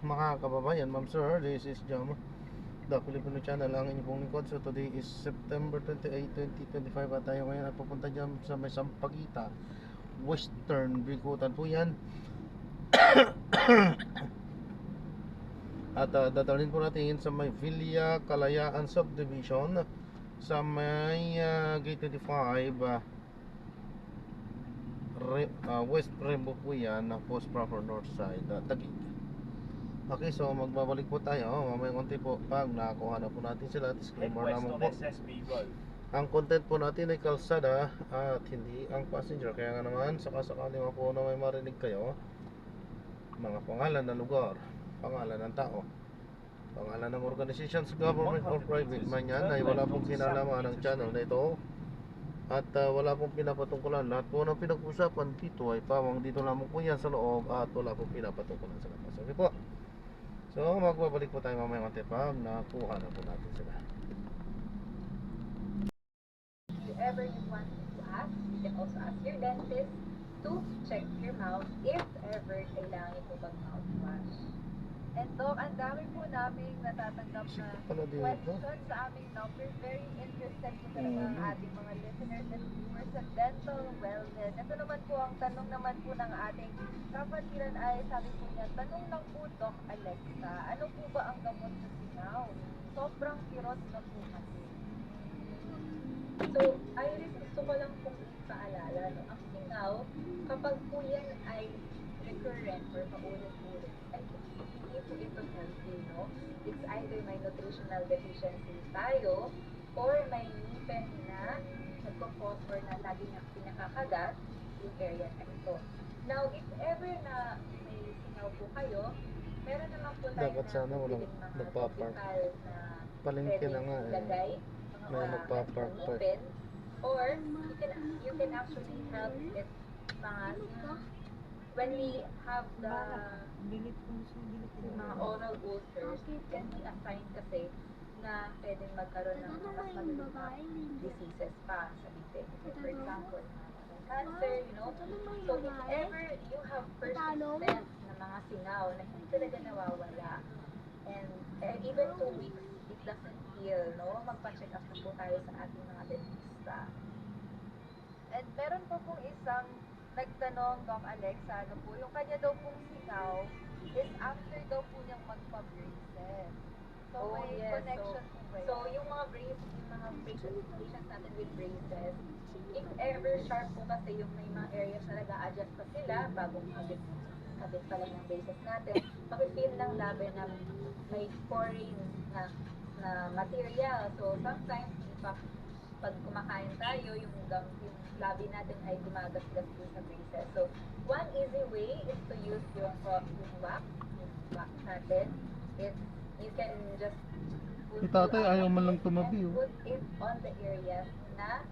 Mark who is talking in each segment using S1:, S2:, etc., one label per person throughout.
S1: mga kababayan, ma'am sir, this is Jam, The Filipino Channel, ang inyong pong lingkod. So today is September 28, 2025 at tayo ngayon at pupunta dyan sa may Sampaguita, Western Bikutan po yan. At dadalhin po natin sa may Villa Kalayaan Subdivision sa may Gate 25, West Rembo po yan, Post Proper North Side, Taguig. Okay, so magbabalik po tayo mamaya konti po pag nakakuha na po natin sila. Disclaimer naman po, ang content po natin ay kalsada at hindi ang passenger. Kaya nga naman, sakasakali nga po na may marinig kayo mga pangalan ng lugar, pangalan ng tao, pangalan ng organizations, government or private man yan, ay wala pong kinalaman ng channel na ito. At wala pong pinapatungkulan. Lahat po ng pinag-usapan dito ay pawang dito lamang po yan sa loob at wala pong pinapatungkulan sa labas. Okay po. So magbabalik po tayo mamaya konti pag nakuha na po natin sila.
S2: If ever you want to ask, you can also ask your dentist to check your mouth if ever kailangan ito mag-mouthwash. And Doc, ang dami po namin natatanggap na questions sa aming number. Very interested po talaga ang ating mga listeners and viewers sa dental wellness. Ito naman po ang tanong naman po ng ating kapatiran ay sabi po niya, tanong lang po Doc Alexa, ano po ba ang gamot sa singaw? Sobrang kirot na po kasi. So, Iris, gusto ko lang pong ipaalala, no? Ang singaw, kapag po yan ay recurrent or paulit-ulit, ay hindi po ito healthy, no? It's either may nutritional deficiency tayo or may ngipin na nagko-cause or na lagi niyang pinakakagat yung area na ito. Now, if ever na may singaw po kayo, meron naman po tayo
S1: dapat sana walang nagpa-park. Palengke na nga
S2: ilagay,
S1: may nagpa-park pa.
S2: or you can actually help it when we have the mga oral ulcers, it can be assigned kasi na pwedeng magkaroon ng mas malulubang diseases pa sa bibig. For example, cancer, you know. So if ever you have persistent na mga singaw na hindi talaga nawawala, and even 2 weeks, it doesn't heal, no? Magpa-check up na po tayo sa ating mga dentista. And meron po pong isang nagtanong, Doc Alexa, ano po, yung kanya daw pong singaw is after daw po niyang magpa-braces. So, may connection po ba yun? So, yung mga braces, yung mga patients natin with braces, if ever sharp po kasi yung may mga areas na nag-a-adjust pa sila bagong kabit pa lang ng braces natin, makifeel ng labi na may foreign na material. So, sometimes, pag kumakain tayo, yung labi natin ay gumagasgas din sa braces. So, one easy way is to use yung wax natin. You can just put
S1: ayaw man lang tumabi,
S2: put it on the areas na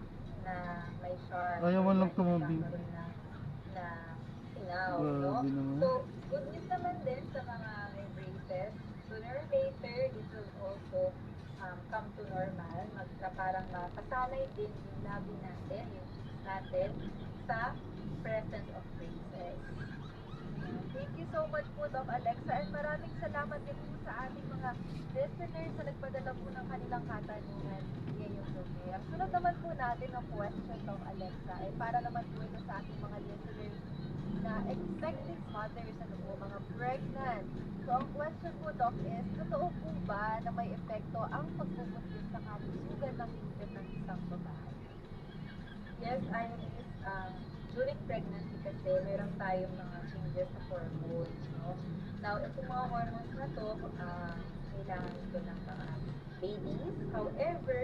S2: may sharp.
S1: Ayaw man lang tumabi.
S2: Na singaw, no? So, good news naman din sa mga may braces. Sooner or later, it will also come to normal, parang mapasanay din yung labi natin, yung cheeks natin, sa presence of braces. Thank you so much po, Doc Alexa, and maraming salamat din po sa ating mga listeners na nagpadala po ng kanilang katanungan ngayong gabi. Ang sunod naman po natin ang question, Doc Alexa, ay para naman po ito sa ating mga listeners na expecting mothers, ano po, mga pregnant. So, ang question po, Doc, is, totoo po ba na may epekto ang pagbubuntis sa kalusugan ng ngipin ng isang babae? Yes, Iris, during pregnancy kasi, meron tayong mga changes sa hormones, no? Now, itong mga hormones na to, kailangan ito ng mga babies. However,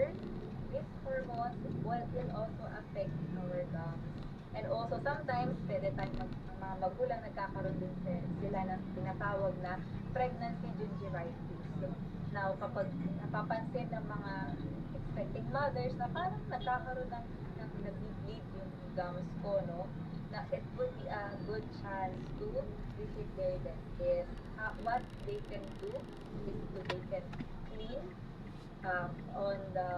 S2: these hormones will also affect our gums. And also, sometimes, pwede tayong mga magulang nagkakaroon din sila ng tinatawag na pregnancy gingivitis. Now, kapag napapansin ng mga expecting mothers na parang nagkakaroon ng nag-bleed yung gums ko, no? Na it would be a good chance to visit their dentist. What they can do is they can clean on the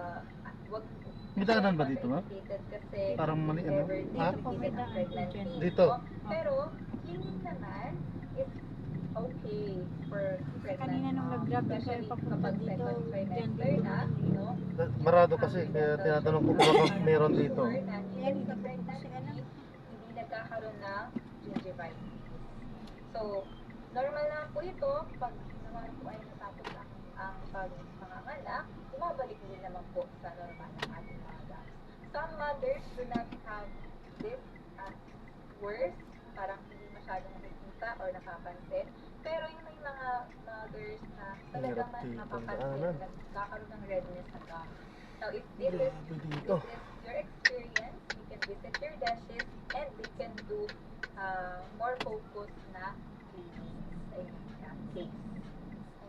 S1: may daanan ba dito, ha?
S2: Kasi
S1: parang mali, ano? Ha?
S2: Dito.
S1: Dito.
S2: Pero, cleaning naman is okay for for pregnant
S3: Kanina nung
S2: moms,
S3: nag-grab kayo
S2: especially
S3: papunta
S2: kapag
S3: dito,
S2: second
S3: dyan
S2: trimester
S3: din
S2: na,
S3: naman
S2: no?
S1: Marado kasi, kaya tinatanong ko kung baka meron dito.
S2: Sure na
S3: eh.
S2: even sa pregnancy, hindi nagkakaroon ng gingivitis. So, normal lang po ito pag naman po ay natapos ang panganganak, bumabalik din naman po sa normal ng ating mga gums. Some mothers do not have this as worse, parang hindi masyadong nakikita or napapansin. Pero yung may mga mothers na talagang
S1: Hirap dito,
S2: napapansin,
S1: daanan.
S2: nagkakaroon ng redness sa gums. Now, if this is
S1: Dito.
S2: your experience, you can visit your dentist and they can do more focused na cleaning sa inyong case.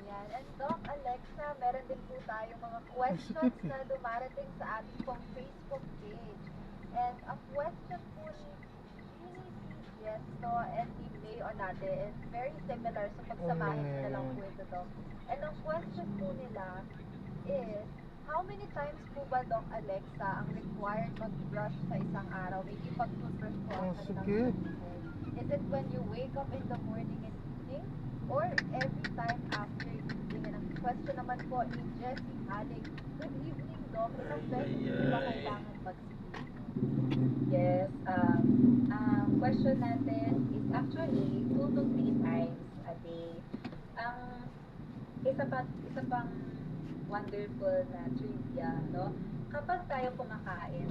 S2: Ayan. And Doc Alexa, meron din po tayong mga questions na dumarating sa ating pong Facebook page. And ang question po ni Jeannie C. Gesto and ni May Onate is very similar. So pagsamahin ko na lang po ito, Doc. And ang question po nila is, how many times po ba, Doc Alexa, ang required mag-brush sa isang araw? Maybe pag-toothbrush po ang kanilang
S1: sige.
S2: toothbrush. Is it when you wake up in the morning and evening? Or every time after eating? And ang question naman po ni Jessie Halig, good evening, Doc. Ilang beses po ba kailangan mag-sleep? Yes. Ang question natin is actually 2 to 3 times a day. Ang isa pang wonderful na trivia, no? Kapag tayo kumakain,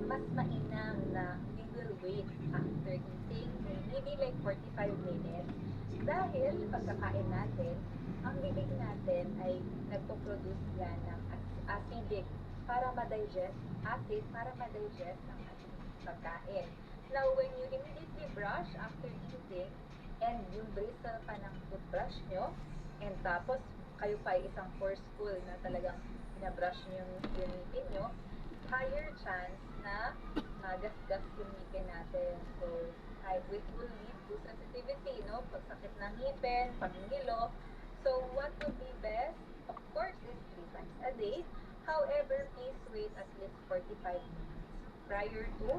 S2: mas mainam na we will wait after eating, maybe like 45 minutes. Dahil pagkakain natin, ang bibig natin ay nagpo-produce yan ng acidic para ma-digest, acid para ma-digest ang ating pagkain. Now, when you immediately brush after eating, and yung bristle pa ng toothbrush nyo, and tapos kayo pa ay isang forceful na talagang binabrush nyo yung ngipin nyo, higher chance na magasgas yung ngipin natin. So, which will lead to sensitivity, no? Pagsakit ng ngipin, pangingilo. So, what would be best? Of course, is 3 times a day. However, please wait at least 45 minutes prior to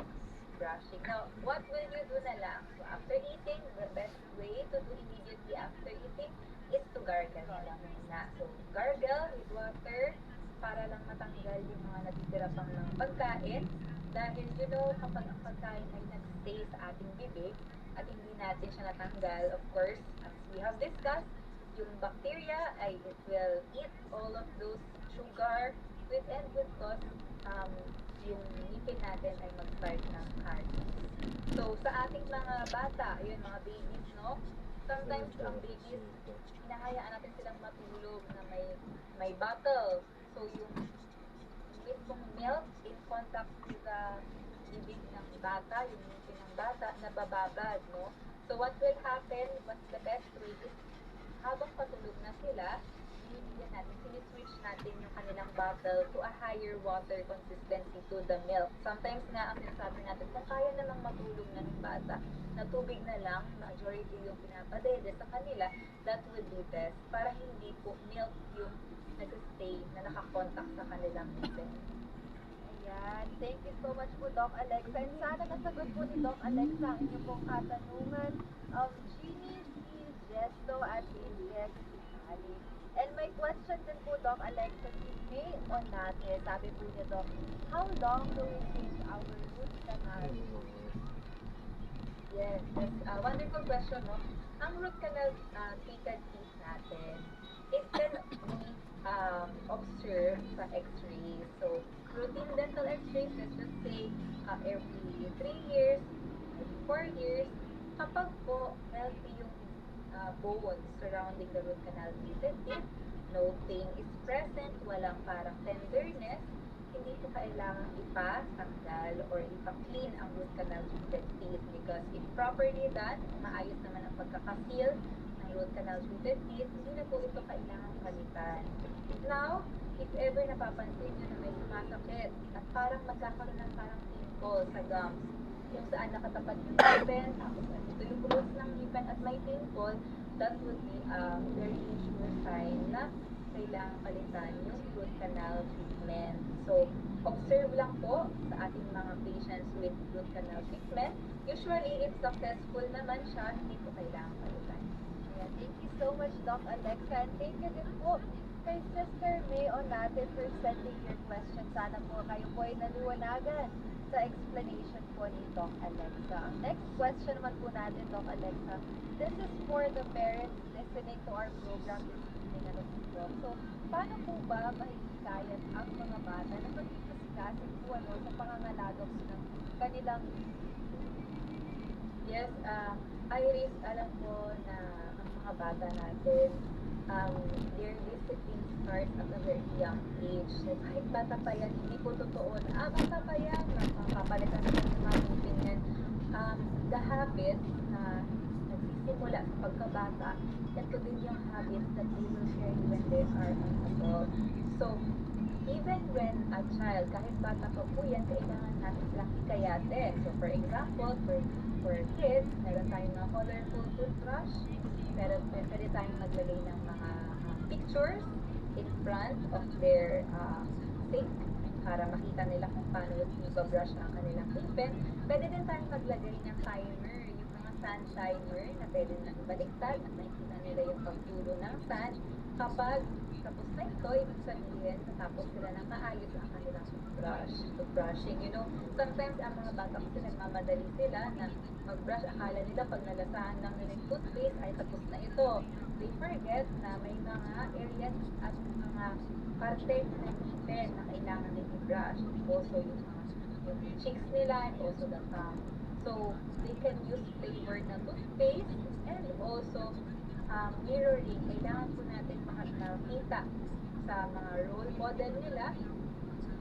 S2: brushing. Now, what will you do na lang? So, after eating, the best way to do immediately after eating is to gargle na lang muna. So, gargle with water para lang matanggal yung mga natitira pang mga pagkain. Dahil, you know, kapag ang pagkain ay nag-stay sa ating bibig at hindi natin siya natanggal, of course, as we have discussed, yung bacteria ay it will eat all of those sugar and would cause yung ngipin natin ay mag-start ng caries. So, sa ating mga bata, yun, mga babies, no? Sometimes ang babies, hinahayaan natin silang matulog na may bottle. So, yung mismong milk in contact with the bibig ng bata, yung ngipin ng bata, nabababad, no? So, what will happen, what's the best way is, habang patulog na sila, binibigyan natin, siniswitch natin yung kanilang bottle to a higher water consistency to the milk. Sometimes nga, ang sinasabi natin, kung kaya namang matulog na ng bata, na tubig na lang, majority yung pinapadede sa kanila, that would be best para hindi po milk yung nag-stay na nakakontak sa kanilang ngipin. Ayan. Thank you so much po, Doc Alexa. And sana nasagot po ni Doc Alexa ang inyong pong katanungan. Jeannie C. Gesto at Index Ali. And my question din po, Doc Alexa, si May Onate, sabi po niya, Doc, how long do we change our root canal? Yes, that's a wonderful question, no? Ang root canal treated teeth natin, it can be observed sa x-ray. So, routine dental x-rays, let's just say, every 3 years, every 4 years, kapag po healthy yung bones surrounding the root canal treated teeth, no pain is present, walang parang tenderness, hindi po kailangan ipatanggal or ipa-clean ang root canal treated teeth because if properly done, maayos naman ang pagkaka-seal ng root canal treated teeth, hindi na po ito kailangan palitan. Now, if ever napapansin nyo na may sumasakit at parang magkakaroon ng parang pimple sa gums, yung saan nakatapat yung ngipin, tapos ito yung roots ng ngipin at may pimple, that would be a very sure sign na kailangan palitan yung root canal treatment. So, observe lang po sa ating mga patients with root canal treatment. Usually, if successful naman siya, hindi po kailangan palitan. Ayan. Thank you so much, Doc Alexa. And thank you din po kay Sister May Onate for sending your question. Sana po kayo po ay naliwanagan sa explanation po ni Doc Alexa. Ang next question naman po natin, Doc Alexa, this is for the parents listening to our program this evening. Ano po? So, paano po ba mahihikayat ang mga bata na maging masikasin po sa pangangalaga po ng kanilang Yes, Iris, alam ko na ang mga bata natin, their discipline starts at a very young age. So, kahit bata pa yan, hindi po totoo na, bata pa yan, makapalitan sa mga opinion. The habits na nagsisimula sa pagkabata, ito din yung habits that they will share when they are an adult. So, even when a child, kahit bata pa po yan, kailangan natin silang hikayatin. So, for example, for kids, meron tayong mga colorful toothbrush, pwede tayong maglagay ng mga pictures in front of their sink para makita nila kung paano i-brush ang kanilang ngipin. Pwede din tayong maglagay ng timer, yung mga sand timer na pwede nang baliktad at makikita nila yung pagtulo ng sand. Kapag tapos na ito, ibig sabihin, natapos sila ng maayos ang kanilang toothbrushing. You know, sometimes ang mga bata kasi nagmamadali sila na mag-brush. Akala nila pag nalasahan lang nila yung toothpaste ay tapos na ito. They forget na may mga areas at mga parte ng ngipin na kailangan din i-brush. Also yung cheeks nila and also the tongue. So, they can use flavored na toothpaste and also mirroring. Kailangan po natin makita sa mga role model nila,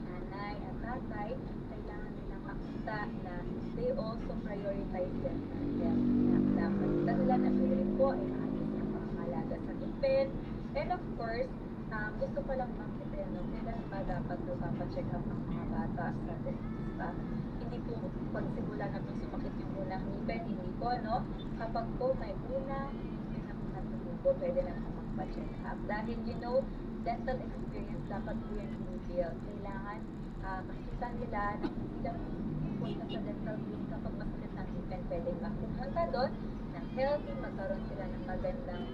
S2: nanay at tatay, kailangan nila makita na they also prioritize them. Dapat nila na sila po ay maayos ng pangangalaga sa ngipin. And of course, gusto ko lang makita, no, kailan ba dapat check up ang mga bata sa dentista? Hindi po pagsimula na po sumakit yung unang ngipin, hindi po, no? Kapag po may unang po, pwede na po magpa-check up. Dahil, you know, dental experience dapat po yan i-build. Kailangan makita nila na hindi lang pupunta sa dental clinic kapag masakit ng ngipin. Pwede pumunta doon ng healthy, magkaroon sila ng magandang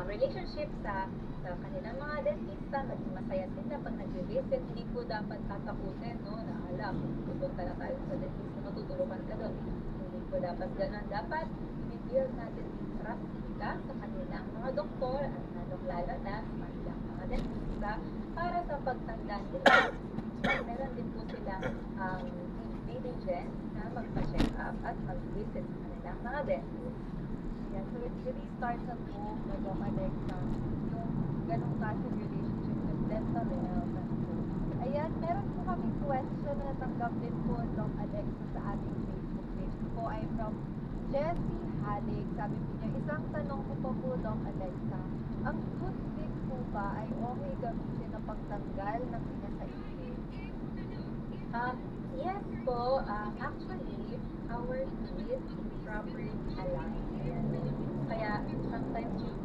S2: relationship sa kanilang mga dentista, maging masaya sila pag nag-visit. Hindi po dapat tatakutin, no, na alam, pupunta na tayo sa dentista, matutulungan ka doon. Hindi po dapat ganun. Dapat i-build natin yung trust nila sa kanilang mga doktor at lalo na sa kanilang mga dentista para sa pagtanda nila. Meron din po silang diligence na magpa-check up at mag-visit sa kanilang mga dentist. Yeah, so it really starts at home, Doc Alexa, yung ganong klaseng relationship with dental health at home. Ayan, meron po kami question na natanggap din po, Doc Alexa, sa ating Facebook page. Ito po ay from Jessie Halig. Sabi po niya, isang tanong ko po, Doc Alexa, ang toothpick po ba ay okay gamitin na pagtanggal ng pinya sa ipin? Yes po. Actually, our teeth is properly aligned. Kaya sometimes yung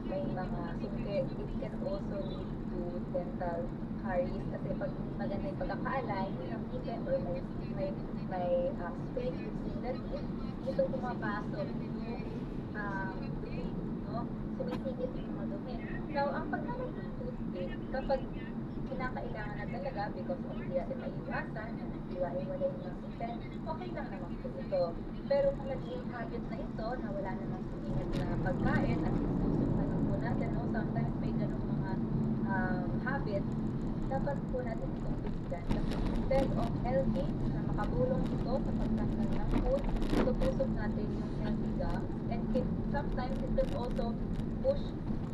S2: may mga sungkit, it can also lead to dental caries kasi pag maganda yung pagkaka-align ng ngipin or may space between the teeth, dito pumapasok yung dumi, no? Sumisingit yung mga dumi. Now, ang paggamit ng toothpick, kapag kinakailangan na talaga because of the maiiwasan na naghiwa-iwalay ng ngipin, okay lang naman po ito. Pero kung naging habit na ito, na wala namang sumingit na pagkain at isusok na lang po natin, no? Sometimes may ganong mga habit, dapat po natin itong bigyan. Kasi instead of healthy, na makabulong ito sa pagtanggal ng food, tutusok natin yung healthy gums. And sometimes it will also push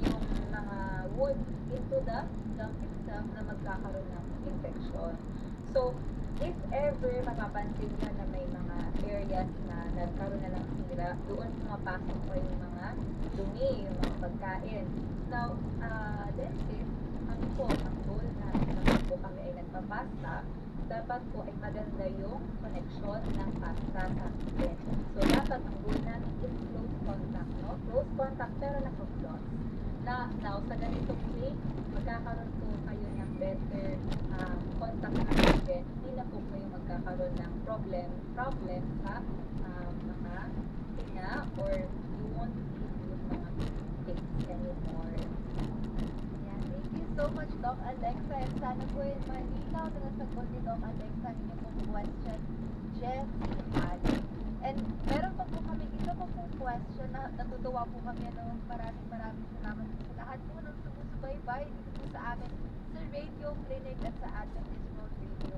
S2: yung mga wood into the gum itself na magkakaroon ng infection. So, if ever mapapansin nyo na may mga areas na nagkaroon na ng sira, doon pumapasok po yung mga dumi, yung mga pagkain. Now, dentist, kami po, ang goal natin naman po kami ay nagpapasta, dapat po ay maganda yung connection ng pasta sa ngipin. So, dapat ang goal natin is close contact, no? Close contact pero naka-floss. Now, sa ganitong way, magkakaroon po kayo ng better contact ng ngipin. Hindi na po kayo magkakaroon ng problem sa mga tinga or you won't need yung mga
S3: so much, Doc Alexa. And sana po yung malinaw na nasagot ni Doc Alexa ang inyong pong question, Jessie Ali. And meron pa po kami isa pa pong question na natutuwa po kami. Maraming salamat po sa lahat po ng sumusubaybay dito po sa amin sa Radio Clinic at sa Adventist World Radio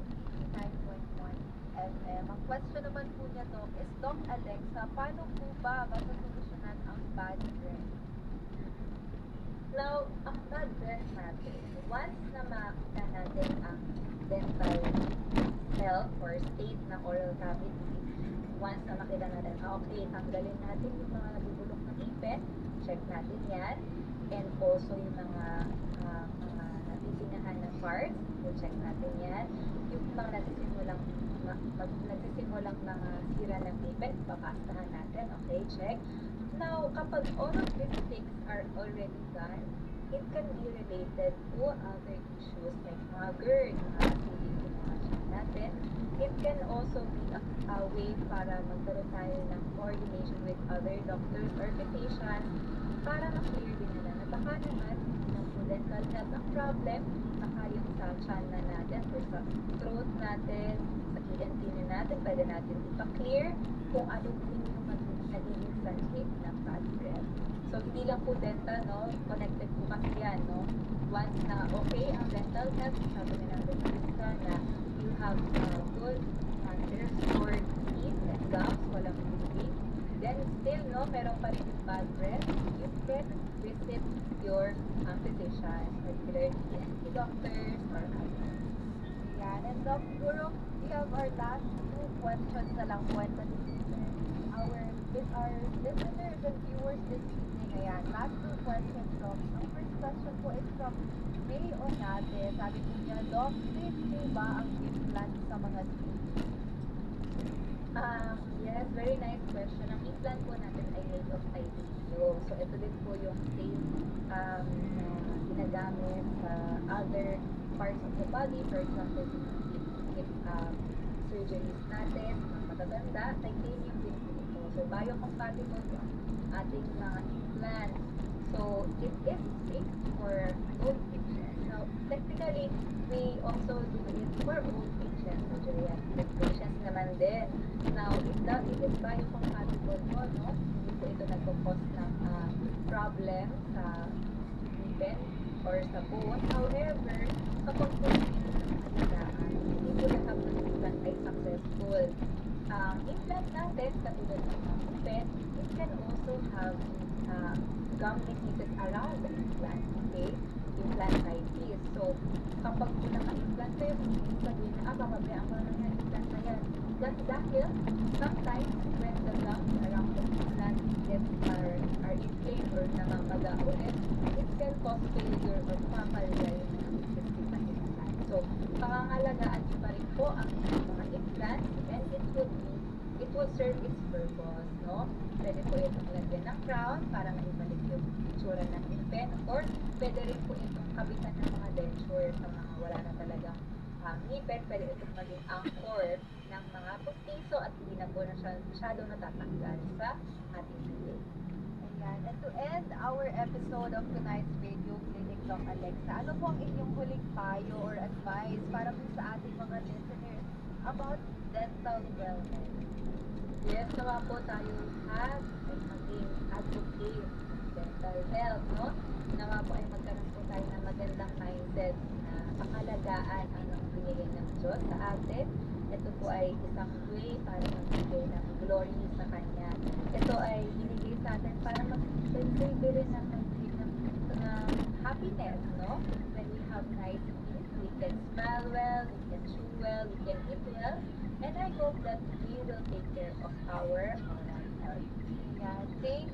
S3: 89.1 FM. Ang question naman po niya, Doc, is Doc Alexa, paano po ba masosolusyonan ang bad breath?
S2: Now, ang bad breath natin, once na makita natin ang dental health or state ng oral cavity, once na makita natin, okay, tanggalin natin yung mga nabubulok na ngipin, check natin yan, and also yung mga natitinahan na parts, check natin yan, yung mga nagsisimulang mga sira ng ngipin, papastahan natin, okay, check. Now, kapag oral plastics are already done, it can be related to other issues like mga GERD, mga acidic yung mga chan natin. It can also be a way para magkaroon tayo ng coordination with other doctors or physicians para ma-clear din nila na baka naman ng dental health ang problem, baka yung sa chan na natin or sa throat natin, sa ENT na natin, pwede natin ipa-clear kung ano din yung nagiging sanhi ng bad breath. So, hindi lang po dental, no? Connected po kasi yan, no? Once na okay ang dental health, sabi na ng dentista na you have good restored teeth and gums, walang bleeding, then still, no, meron pa rin yung bad breath, you can visit your physician, particularly ENT doctors or others.
S3: Yan. And Doc, siguro, we have our last two questions na lang po. Our listeners and viewers this evening, ayan, last two questions, Doc. Ang first question po is from May Onate. Sabi po niya, Doc, safe po ba ang implant sa mga teeth?
S2: Yes, very nice question. Ang implant po natin ay made of titanium. So, ito din po yung same na ginagamit sa other parts of the body. For example, if surgeries natin, mga matatanda, titanium din po ito. So, biocompatible po ang ating mga implants. So, it is safe for old patients. Now, technically, we also do it for old patients, so geriatric patients naman din. Now, it is biocompatible po, no? Hindi po ito nagpo-cause ng problem sa ngipin or sa bone. However, kapag po hindi po lahat ng implant ay successful. Implant natin, katulad ng ngipin, it can also have gum diseases around the implant, okay? Implantitis. So, kapag po naka-implant kayo, hindi sabihin na, bababayaan ko na yan, implant na yan. That's dahil, sometimes, when the gums around the implant are inflamed or namamaga ulit, it can cause failure or mapalya yung existing na implant. So, pangangalagaan nyo pa rin po ang mga implants and it will serve its purpose, no? Pwede po itong lagyan ng crown para maibalik yung itsura ng ngipin, or pwede rin po itong kabitan ng mga denture sa mga wala na talagang ngipin. Pwede itong maging anchor ng mga pustiso at hindi na po na siya masyado natatanggal sa ating bibig.
S3: Ayan. And to end our episode of tonight's Radio Clinic, Doc Alexa, ano po ang inyong huling payo or advice para po sa ating mga listeners about dental wellness?
S2: Yes, nawa po tayo lahat ay maging advocate dental health, no? Nawa po ay magkaroon po tayo ng magandang mindset na pangalagaan ang binigay ng Diyos sa atin. Ito po ay isang way para magbigay ng glory sa Kanya. Ito ay binigay sa atin para mag-deliver rin ng happiness, no? When we have nice teeth, we can smile well, we can chew well, we can eat well, and I hope that we will take care of our oral health.
S3: Yeah, thank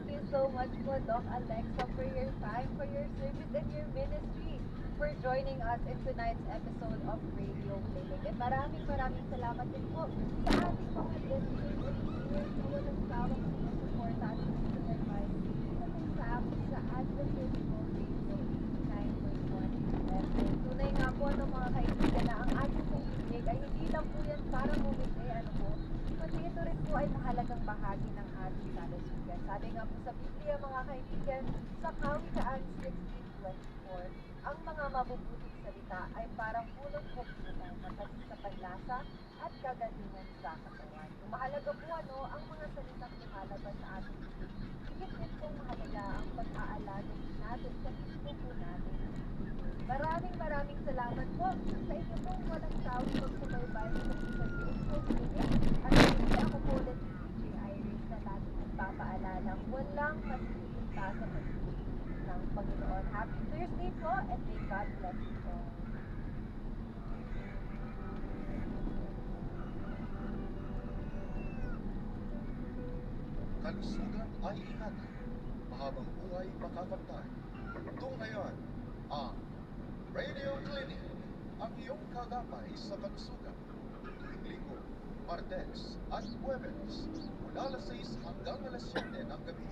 S3: you so much po, Doc Alexa, for your time, for your service and your ministry, for joining us in tonight's episode of Radio Clinic. And maraming salamat din po sa ating mga listeners and viewers na walang sawang sumusuporta at sumusubaybay dito po sa amin sa Adventist World Radio 89.1 FM. Tunay nga po ng mga kaibigan na ang ating pong kinig ay hindi lang po yan para ngumiti, kundi ito rin po ay mahalagang bahagi ng ating kalusugan. Sabi nga po sa Biblia, mga kaibigan, sa Kawikaan 16:24, ang mabubuting salita ay parang pulot kopunan na kasi sa panlasa at kagalingan sa katawan. Kung mahalaga po ang mga salitang lumalabas sa ating bibig, higit din pong mahalaga ang pag-aalaga natin sa mismo po natin. Maraming salamat po sa inyo pong walang sawang pagsubaybay sa isang Facebook clinic. At hindi ako po ulit si DJ Iris na laging nagpapaalalang walang masisinta sa pag-ibig ng Panginoon. Happy Thursday po and may God bless you all.
S4: Kalusugan ay ingatan, mahabang buhay makakaptan. Ito ngayon ang Radio Clinic, ang iyong kagapay sa kalusugan. Tuwing Linggo, Martes at Huwebes, mula alas 6 hanggang alas 7 ng gabi.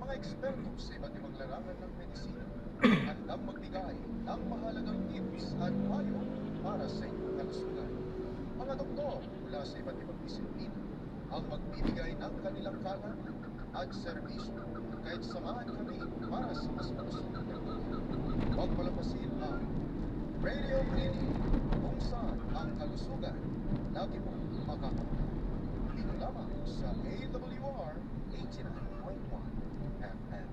S4: Mga eksperto sa iba't ibang larangan ng medisina, handang magbigay ng mahalagang tips at payo para sa inyong kalusugan. Mga doktor mula sa iba't ibang disiplina ang magbibigay ng kanilang kaalaman at serbisyo, kahit samahan kami para sa mas malusog na pagkakas. Huwag palampasin ang Radio Clinic, kung saan ang kalusugan lagi mo makakapita. Dito lamang sa AWR 89.1 FM.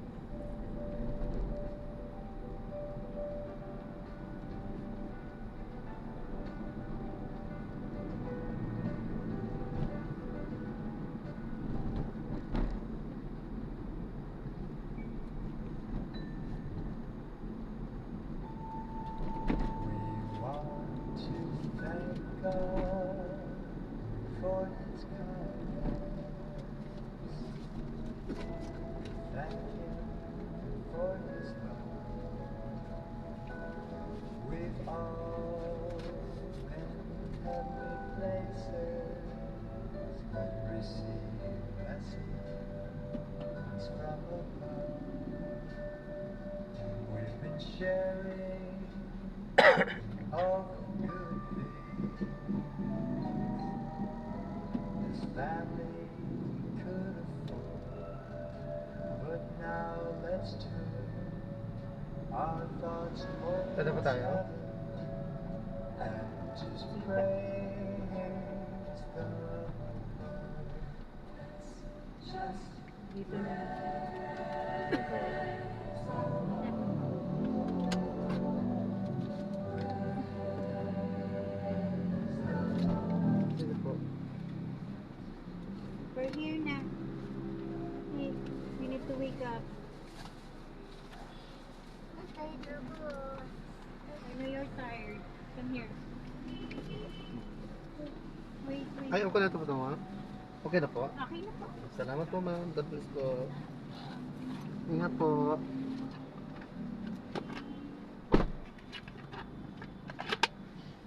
S5: Sharing all the good things this family could afford, but now let's turn our thoughts more
S1: Pwede pa tayo?
S5: and just praise the Lord. Just
S3: Dito na.
S1: Sige po.
S6: We're here na. Hey, we need to wake up.
S3: Okay, girl.
S6: I know you're tired. Come here. Wait.
S1: Ay, okay na ito po ito, ha? Okay na po?
S6: Okay na po.
S1: Salamat po, ma'am. God bless po. Ingat po.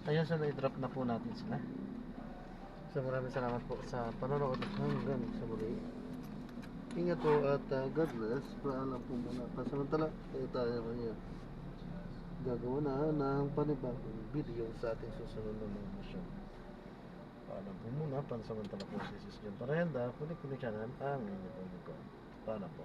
S1: Ayun, so na-drop na po natin sila. So maraming salamat po sa panonood hanggang sa muli. Ingat po at God bless. Paalam po muna. Pasamantala, tayo kanya gagawa na ng panibagong video sa ating susunod na mga show. Paalam po muna. Pansamantala po si Sis John Parenda. Kunik-kunik channel ang inyong po. Paalam po.